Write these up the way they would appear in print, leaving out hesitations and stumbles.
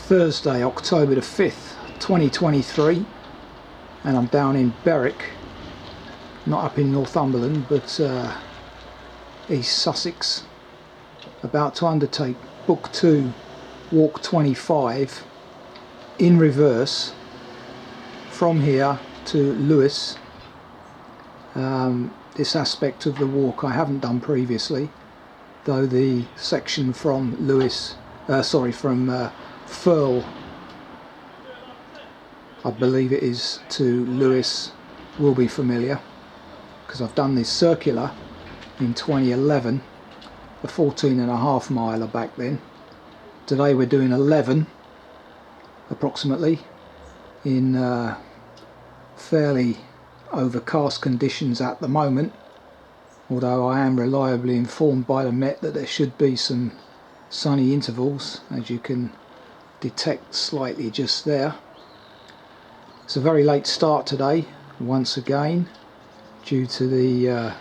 Thursday, October the 5th, 2023, and I'm down in Berwick, not up in Northumberland but East Sussex, about to undertake book 2, walk 25 in reverse from here to Lewes. This aspect of the walk I haven't done previously, though the section from Firle, I believe it is, to Lewes will be familiar, because I've done this circular in 2011, a 14.5 miler back then. Today we're doing 11 approximately in fairly overcast conditions at the moment, although I am reliably informed by the Met that there should be some sunny intervals, as you can detect slightly just there. It's a very late start today, once again, due to the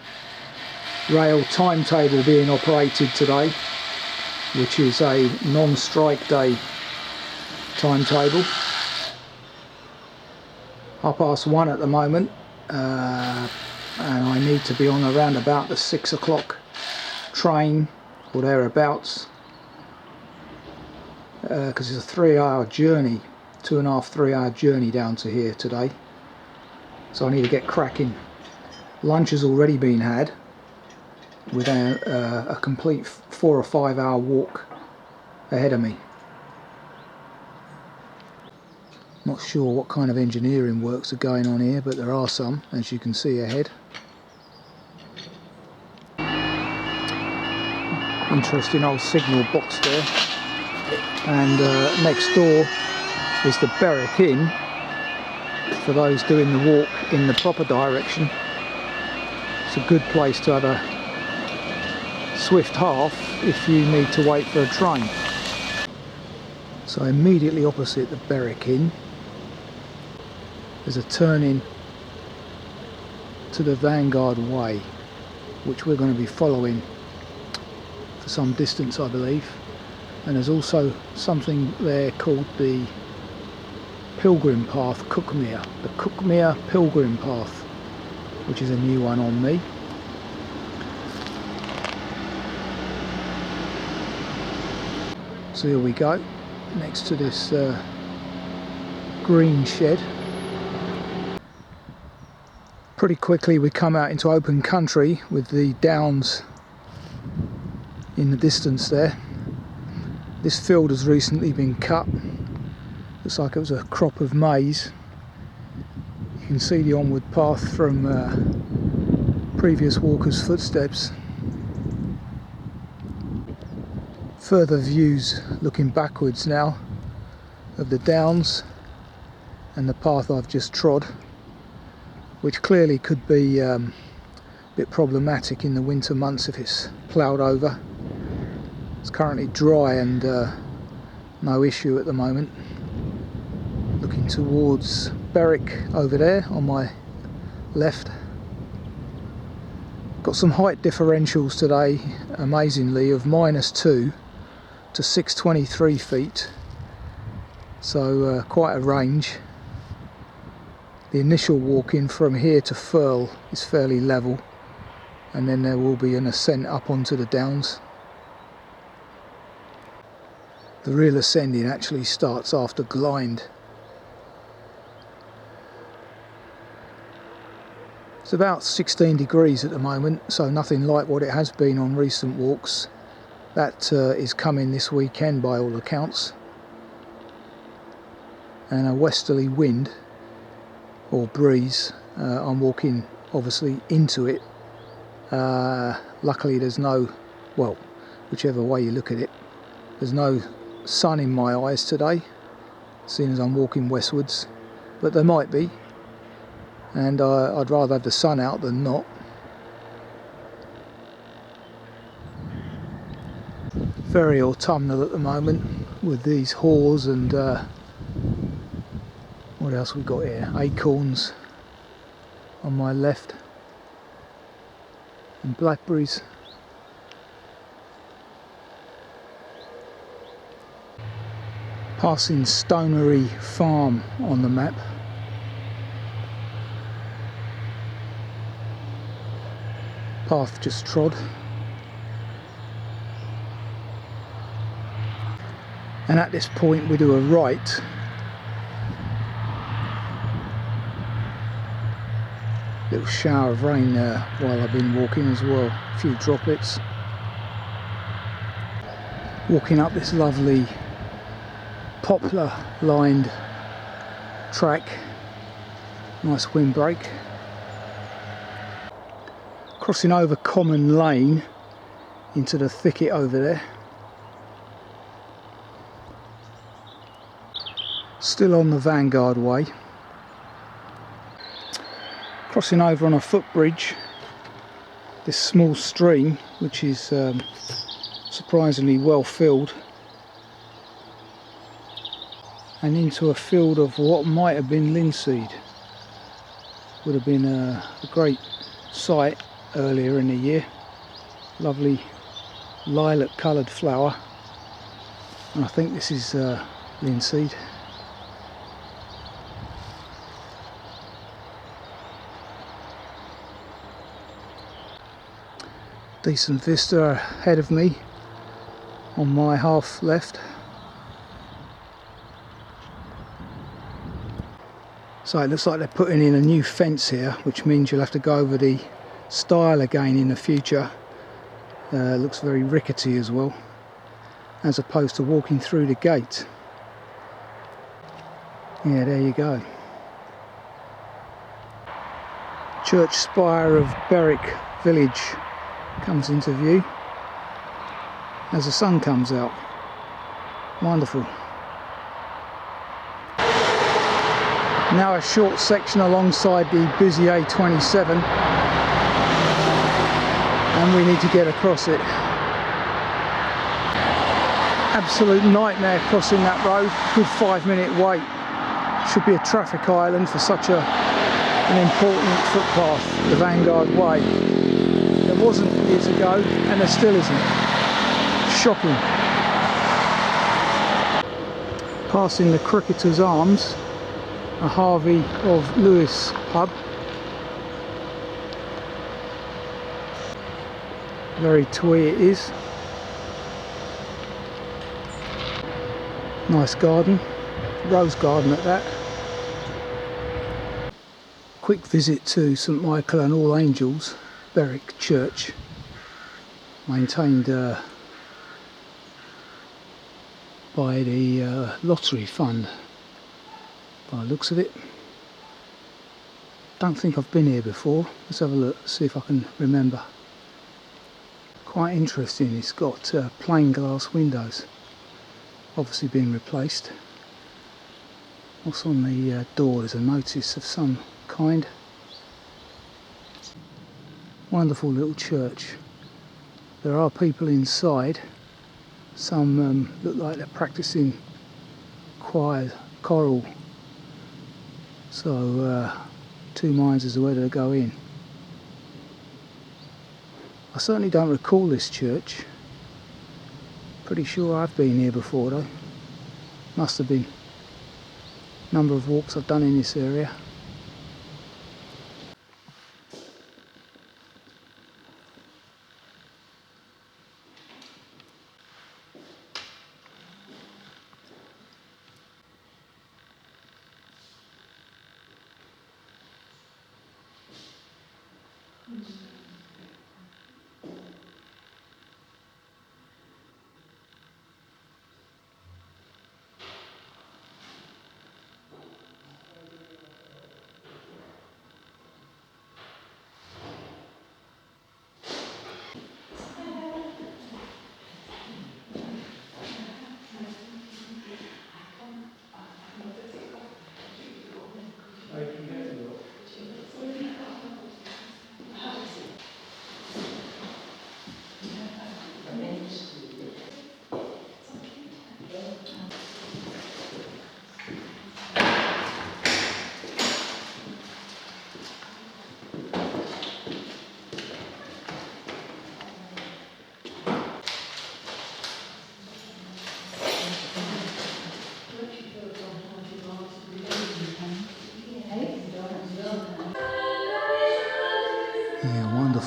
rail timetable being operated today, which is a non-strike day timetable. 1:30 at the moment, and I need to be on around about the 6 o'clock train or thereabouts, because it's a 3-hour journey, 2.5–3 hour journey down to here today, so I need to get cracking. Lunch has already been had, with a complete 4 or 5 hour walk ahead of me. Not sure what kind of engineering works are going on here, but there are some, as you can see ahead. Interesting old signal box there. And next door is the Berwick Inn, for those doing the walk in the proper direction. It's a good place to have a swift half if you need to wait for a train. So immediately opposite the Berwick Inn there's a turn in to the Vanguard Way, which we're going to be following for some distance, I believe. And there's also something there called the Pilgrim Path, Cuckmere, the Cuckmere Pilgrim Path, which is a new one on me. So here we go, next to this green shed. Pretty quickly we come out into open country with the downs in the distance there. This field has recently been cut. Looks like it was a crop of maize. You can see the onward path from previous walkers' footsteps. Further views looking backwards now of the downs and the path I've just trod, which clearly could be a bit problematic in the winter months if it's ploughed over. It's currently dry and no issue at the moment. Looking towards Berwick over there on my left. Got some height differentials today, amazingly, of -2 to 623 feet, so quite a range. The initial walk in from here to Firle is fairly level, and then there will be an ascent up onto the downs. The real ascending actually starts after Glynde. It's about 16 degrees at the moment, so nothing like what it has been on recent walks. That is coming this weekend by all accounts. And a westerly wind, or breeze. I'm walking obviously into it. Luckily there's no, well, whichever way you look at it, there's no sun in my eyes today, seeing as I'm walking westwards, but there might be, and I'd rather have the sun out than not. Very autumnal at the moment with these haws and what else we got here? Acorns on my left and blackberries. Passing Stonery Farm on the map. Path just trod. And at this point we do a right. Little shower of rain there while I've been walking as well. A few droplets. Walking up this lovely poplar lined track. Nice windbreak. Crossing over Common Lane into the thicket over there. Still on the Vanguard Way. Crossing over on a footbridge this small stream, which is surprisingly well filled, and into a field of what might have been linseed. Would have been a great sight earlier in the year. Lovely lilac coloured flower, and I think this is linseed. Decent vista ahead of me on my half left. So it looks like they're putting in a new fence here, which means you'll have to go over the stile again in the future. Looks very rickety as well, as opposed to walking through the gate. Yeah, there you go. Church spire of Berwick village comes into view as the sun comes out. Wonderful. Now a short section alongside the busy A27, and we need to get across it. Absolute nightmare crossing that road. Good 5-minute wait. Should be a traffic island for such an important footpath, the Vanguard Way. There wasn't years ago, and there still isn't. Shocking. Passing the Cricketers Arms, a Harvey of Lewes pub. Very twee it is. Nice garden, rose garden at that. Quick visit to St Michael and All Angels, Berwick Church, maintained by the lottery fund by the looks of it. Don't think I've been here before. Let's have a look, see if I can remember. Quite interesting, it's got plain glass windows, obviously being replaced. What's on the door? There's a notice of some kind. Wonderful little church. There are people inside. Some look like they're practicing choral. So two minds as to whether to go in. I certainly don't recall this church. Pretty sure I've been here before though. Must have been. Number of walks I've done in this area.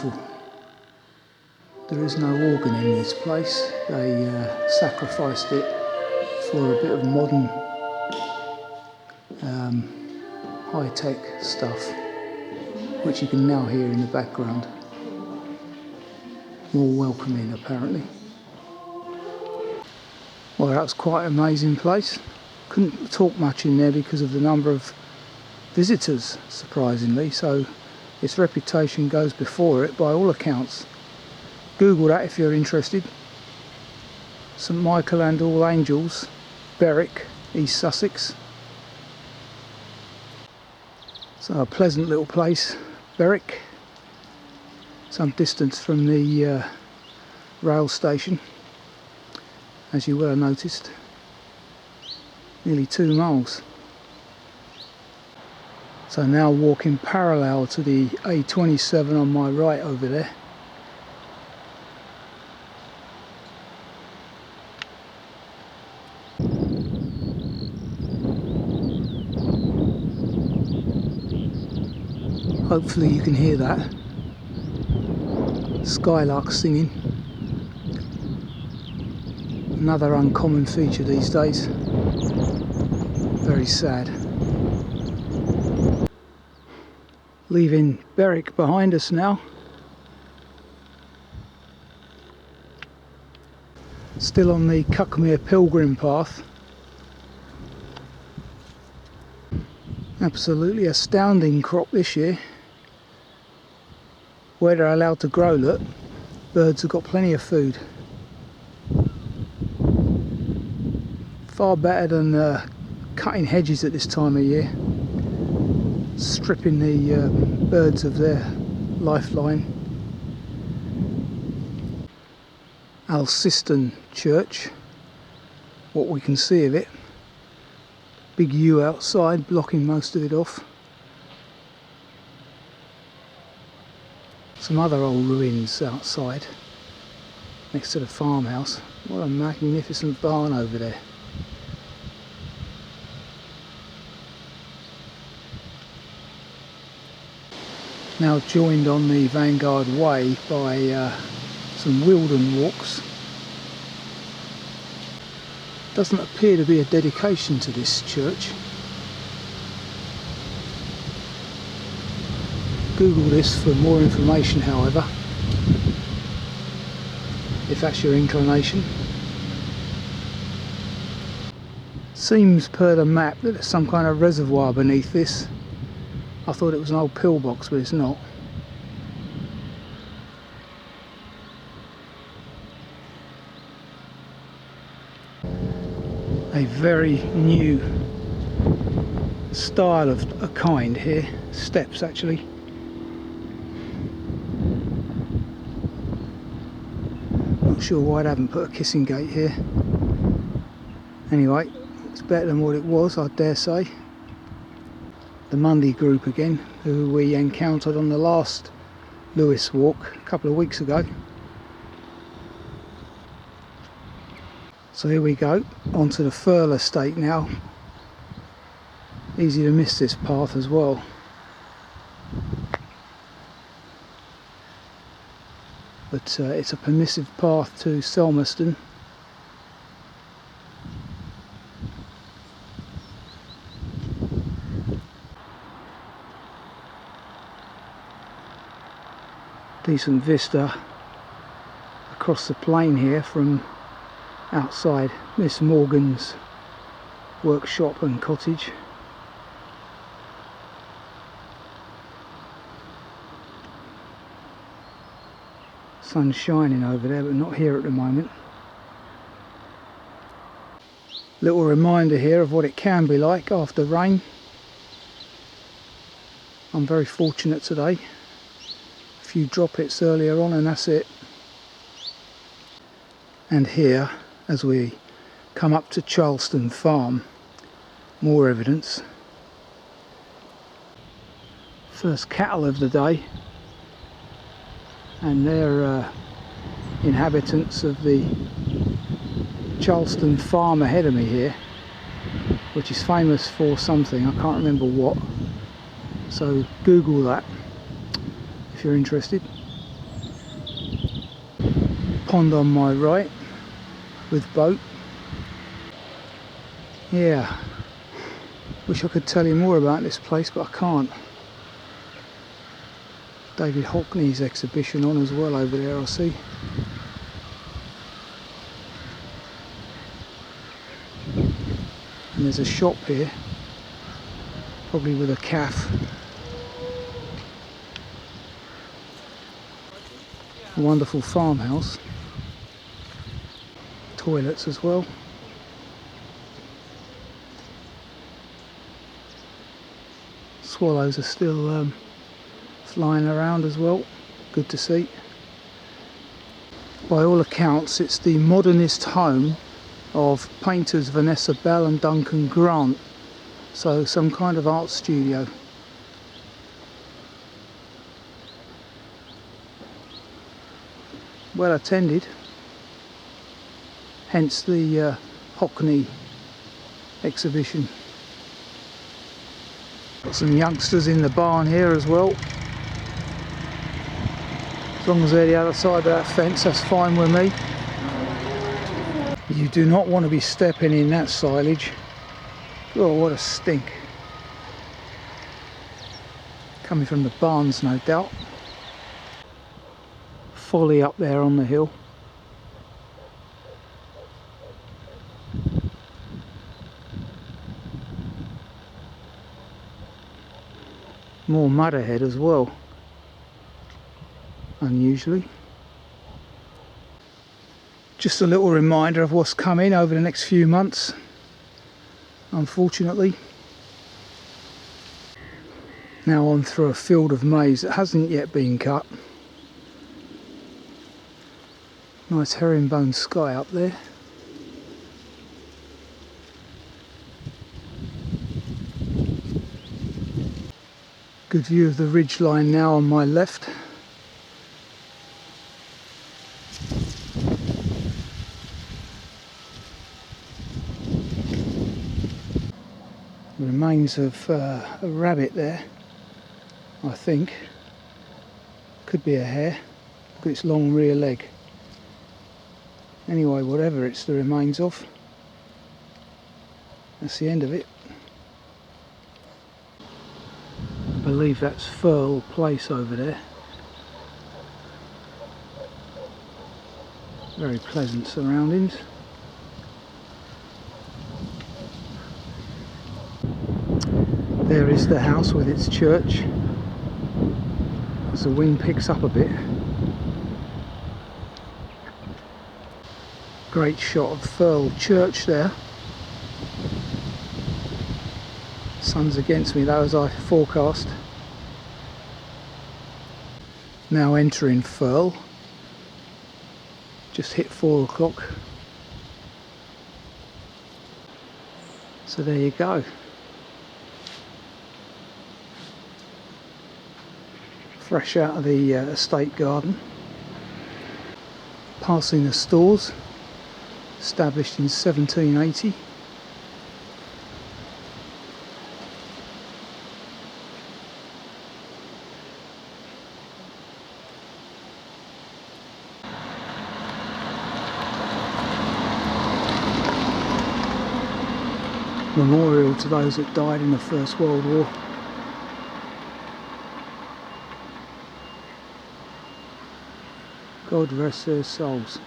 beautiful. There is no organ in this place. They sacrificed it for a bit of modern high-tech stuff, which you can now hear in the background. More welcoming, apparently. Well, that was quite an amazing place. Couldn't talk much in there because of the number of visitors, surprisingly, so its reputation goes before it by all accounts. Google that if you're interested. St Michael and All Angels, Berwick, East Sussex. So a pleasant little place, Berwick. Some distance from the rail station, as you will have noticed. Nearly 2 miles. So now walking parallel to the A27 on my right over there. Hopefully you can hear that. Skylarks singing. Another uncommon feature these days. Very sad. Leaving Berwick behind us now. Still on the Cuckmere pilgrim path. Absolutely astounding crop this year. Where they're allowed to grow, look, birds have got plenty of food. Far better than cutting hedges at this time of year, stripping the birds of their lifeline. Alciston Church, what we can see of it. Big yew outside blocking most of it off. Some other old ruins outside next to the farmhouse. What a magnificent barn over there. Now joined on the Vanguard Way by some Wilden walks. Doesn't appear to be a dedication to this church. Google this for more information, however, if that's your inclination. Seems per the map that there's some kind of reservoir beneath this. I thought it was an old pillbox, but it's not. A very new style of a kind here. Steps, actually. Not sure why they haven't put a kissing gate here. Anyway, it's better than what it was, I dare say. The Mundy Group again, who we encountered on the last Lewes walk a couple of weeks ago. So here we go, onto the Firle estate now. Easy to miss this path as well. But it's a permissive path to Selmerston. Decent vista across the plain here from outside Miss Morgan's workshop and cottage. Sun's shining over there, but not here at the moment. Little reminder here of what it can be like after rain. I'm very fortunate today. A few droplets earlier on and that's it. And here, as we come up to Charleston Farm, more evidence. First cattle of the day, and they're inhabitants of the Charleston Farm ahead of me here, which is famous for something, I can't remember what, so Google that if you're interested. pond on my right with boat. Yeah, wish I could tell you more about this place, but I can't. David Hockney's exhibition on as well over there, I see. And there's a shop here, probably with a cafe. A wonderful farmhouse. Toilets as well. Swallows are still flying around as well. Good to see. By all accounts, it's the modernist home of painters Vanessa Bell and Duncan Grant. So some kind of art studio. Well attended. Hence the Hockney exhibition. Got some youngsters in the barn here as well. As long as they're the other side of that fence, that's fine with me. You do not want to be stepping in that silage. Oh, what a stink. Coming from the barns, no doubt. Folly up there on the hill. More mud ahead as well, unusually. Just a little reminder of what's coming over the next few months, unfortunately. Now on through a field of maize that hasn't yet been cut. Nice herringbone sky up there. Good view of the ridge line now on my left. The remains of a rabbit there, I think. Could be a hare. Look at its long rear leg. Anyway, whatever it's the remains of, that's the end of it. I believe that's Firle Place over there. Very pleasant surroundings. There is the house with its church. As the wind picks up a bit. Great shot of Firle Church there. Sun's against me though, as I forecast. Now entering Firle. Just hit 4 o'clock. So there you go. Fresh out of the estate garden. Passing the stores. Established in 1780. Memorial to those that died in the First World War. God rest their souls.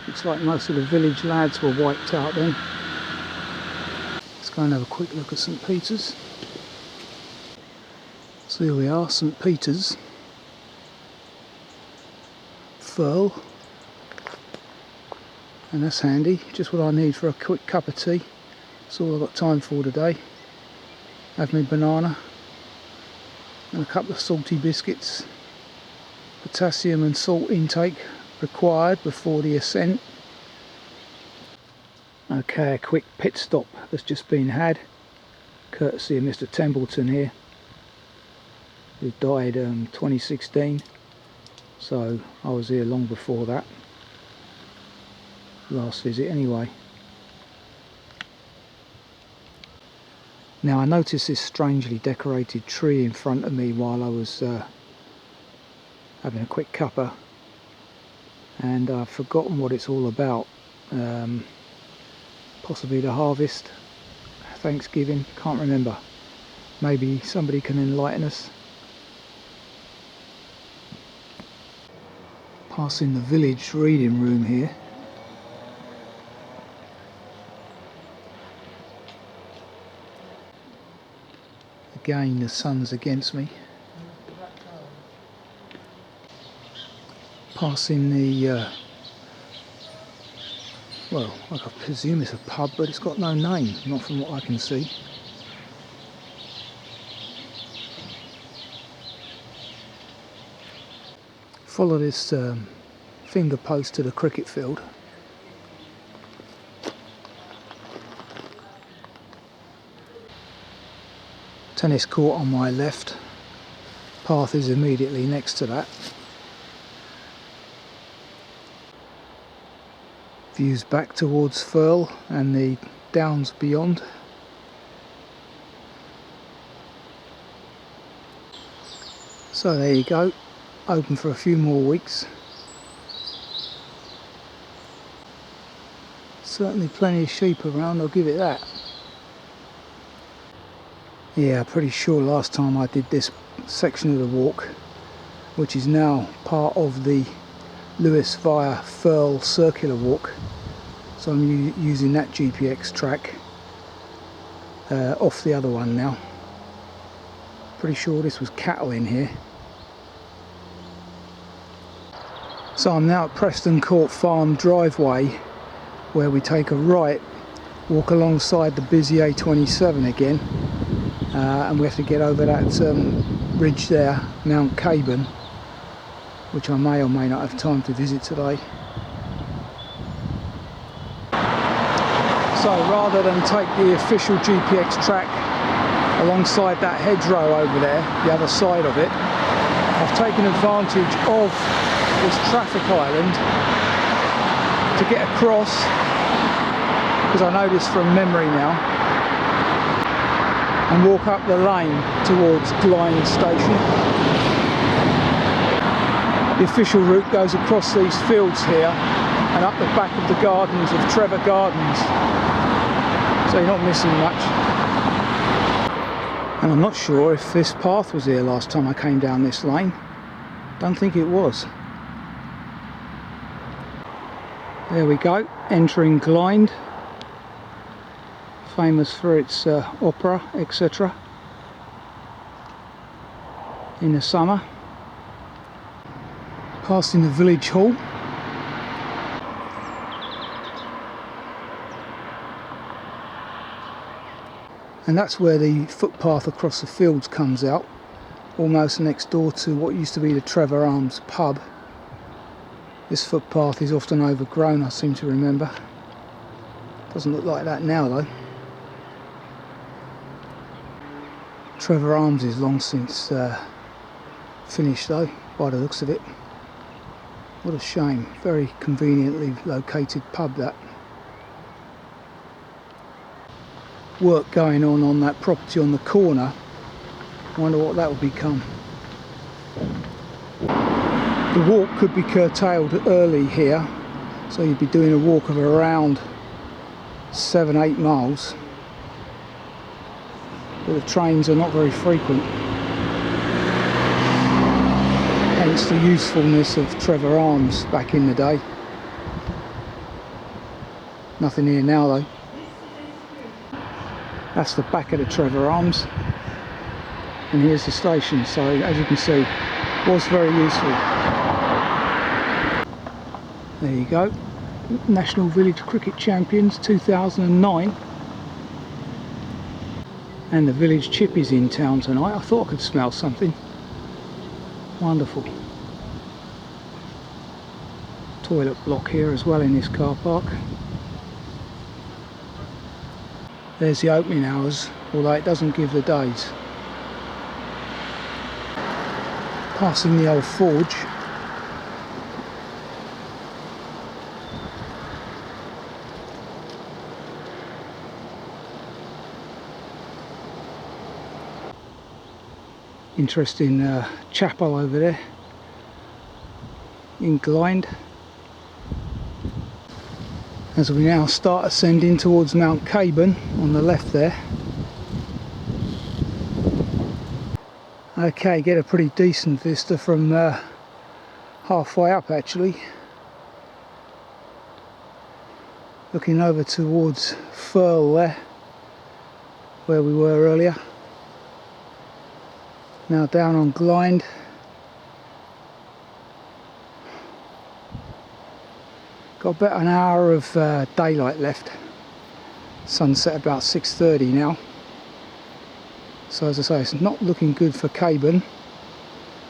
Looks like most of the village lads were wiped out then. Let's go and have a quick look at St. Peter's. So here we are, St. Peter's, Firle. And that's handy, just what I need for a quick cup of tea. That's all I've got time for today. Have my banana and a couple of salty biscuits. Potassium and salt intake required before the ascent. Okay, a quick pit stop that's just been had, courtesy of Mr. Templeton here, who died 2016, so I was here long before that. Last visit anyway. Now I noticed this strangely decorated tree in front of me while I was having a quick cuppa, and I've forgotten what it's all about. Possibly the harvest, Thanksgiving, can't remember. Maybe somebody can enlighten us. Passing the village reading room here. Again, the sun's against me. Passing the well, I presume it's a pub, but it's got no name, not from what I can see. Follow this finger post to the cricket field. Tennis court on my left. Path is immediately next to that. Views back towards Firle and the downs beyond. So there you go, open for a few more weeks. Certainly plenty of sheep around, I'll give it that. Yeah, pretty sure last time I did this section of the walk, which is now part of the Lewes via Firle circular walk, so I'm using that GPX track off the other one now. Pretty sure this was cattle in here. So I'm now at Preston Court Farm driveway, where we take a right, walk alongside the busy A27 again, and we have to get over that ridge there, Mount Caburn, which I may or may not have time to visit today. So rather than take the official GPX track alongside that hedgerow over there, the other side of it, I've taken advantage of this traffic island to get across, because I know this from memory now, and walk up the lane towards Glynde station. The official route goes across these fields here and up the back of the gardens of Trevor Gardens, so you're not missing much. And I'm not sure if this path was here last time I came down this lane. Don't think it was. There we go, entering Glynde, famous for its opera, etc. in the summer. Passing the village hall. And that's where the footpath across the fields comes out, almost next door to what used to be the Trevor Arms pub. This footpath is often overgrown, I seem to remember. Doesn't look like that now though. Trevor Arms is long since finished though, by the looks of it. What a shame. Very conveniently located pub that. Work going on that property on the corner. I wonder what that will become. The walk could be curtailed early here, so you'd be doing a walk of around 7-8 miles. But the trains are not very frequent. Hence the usefulness of Trevor Arms back in the day. Nothing here now though. That's the back of the Trevor Arms, and here's the station, so as you can see, was very useful. There you go, National Village Cricket Champions 2009. And the village chip is in town tonight. I thought I could smell something. Wonderful. Toilet block here as well in this car park. There's the opening hours, although it doesn't give the days. Passing the old forge. Interesting chapel over there. in Glynde, as we now start ascending towards Mount Caburn on the left there. Okay, get a pretty decent vista from halfway up actually, looking over towards Firle there, where we were earlier. Now down on Glynde. Got about an hour of daylight left. Sunset about 6:30 now. So as I say, it's not looking good for Caburn,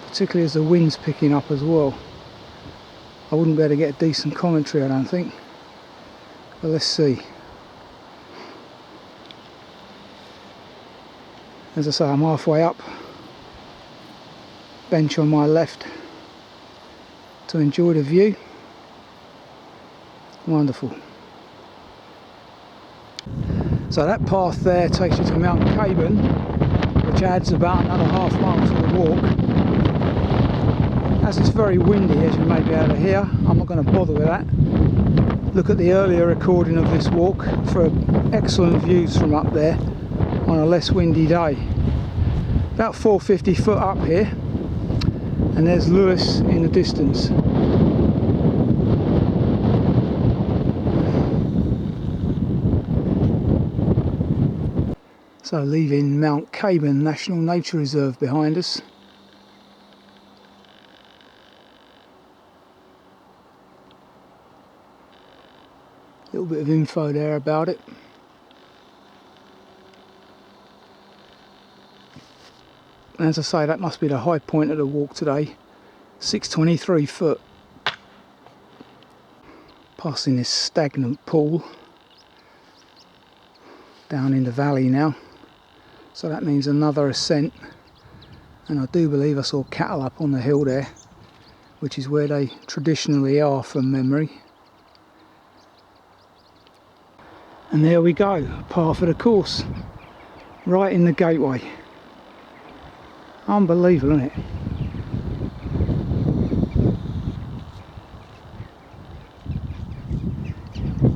particularly as the wind's picking up as well. I wouldn't be able to get a decent commentary, I don't think. But let's see. As I say, I'm halfway up. Bench on my left to enjoy the view. Wonderful. So that path there takes you to Mount Caburn, which adds about another half mile to the walk. As it's very windy, as you may be able to hear, I'm not going to bother with that. Look at the earlier recording of this walk for excellent views from up there on a less windy day. About 450 foot up here, and there's Lewes in the distance. So leaving Mount Caburn National Nature Reserve behind us. A little bit of info there about it. As I say, that must be the high point of the walk today. 623 foot. Passing this stagnant pool down in the valley now. So that means another ascent, and I do believe I saw cattle up on the hill there, which is where they traditionally are from memory. And there we go, par for the course, right in the gateway. Unbelievable, isn't it?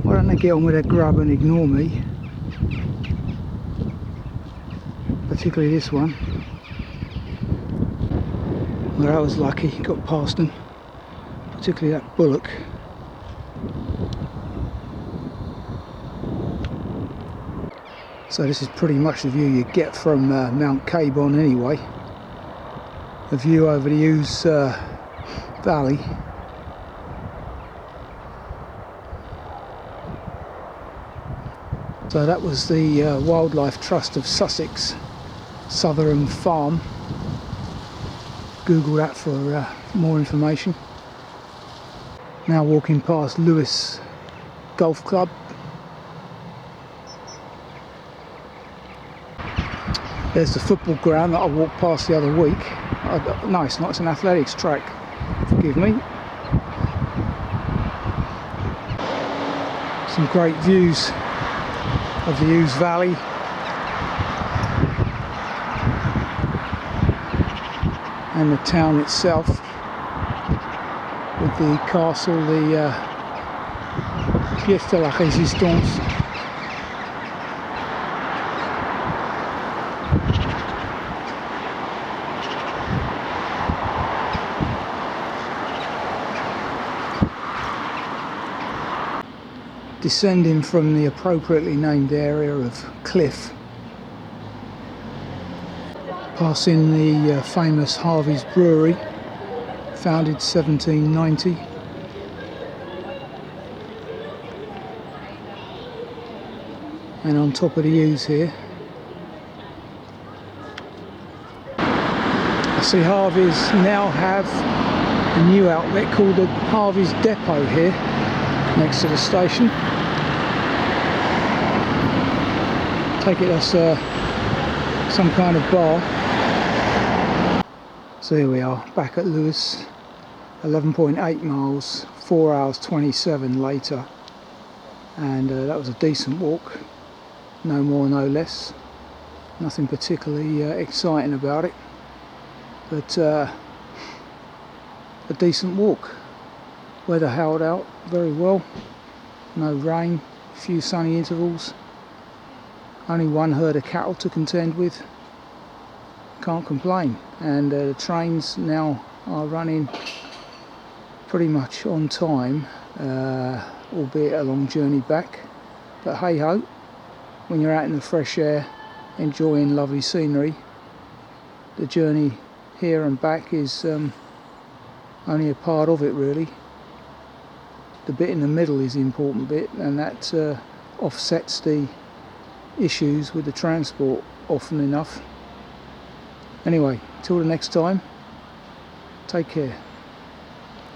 Why don't they get on with their grub and ignore me? Particularly this one, where I was lucky, got past them, particularly that bullock. So this is pretty much the view you get from Mount Caburn anyway. The view over the Lewes valley. So that was the Wildlife Trust of Sussex Southern Farm. Google that for more information. Now walking past Lewes Golf Club. There's the football ground that I walked past the other week. No, it's not, it's an athletics track. Forgive me. Some great views of the Lewes Valley. And the town itself, with the castle, the Pièce de la Résistance. Descending from the appropriately named area of Cliffe, passing the famous Harvey's Brewery, founded 1790. And on top of the Lewes here, I see Harvey's now have a new outlet called the Harvey's Depot here, next to the station. Take it as some kind of bar. So here we are, back at Lewes, 11.8 miles, 4 hours 27 later, and that was a decent walk, no more no less, nothing particularly exciting about it, but a decent walk. Weather held out very well, no rain, few sunny intervals, only one herd of cattle to contend with. Can't complain. And the trains now are running pretty much on time, albeit a long journey back, but hey ho, when you're out in the fresh air enjoying lovely scenery, the journey here and back is only a part of it really. The bit in the middle is the important bit, and that offsets the issues with the transport often enough. Anyway, till the next time, take care.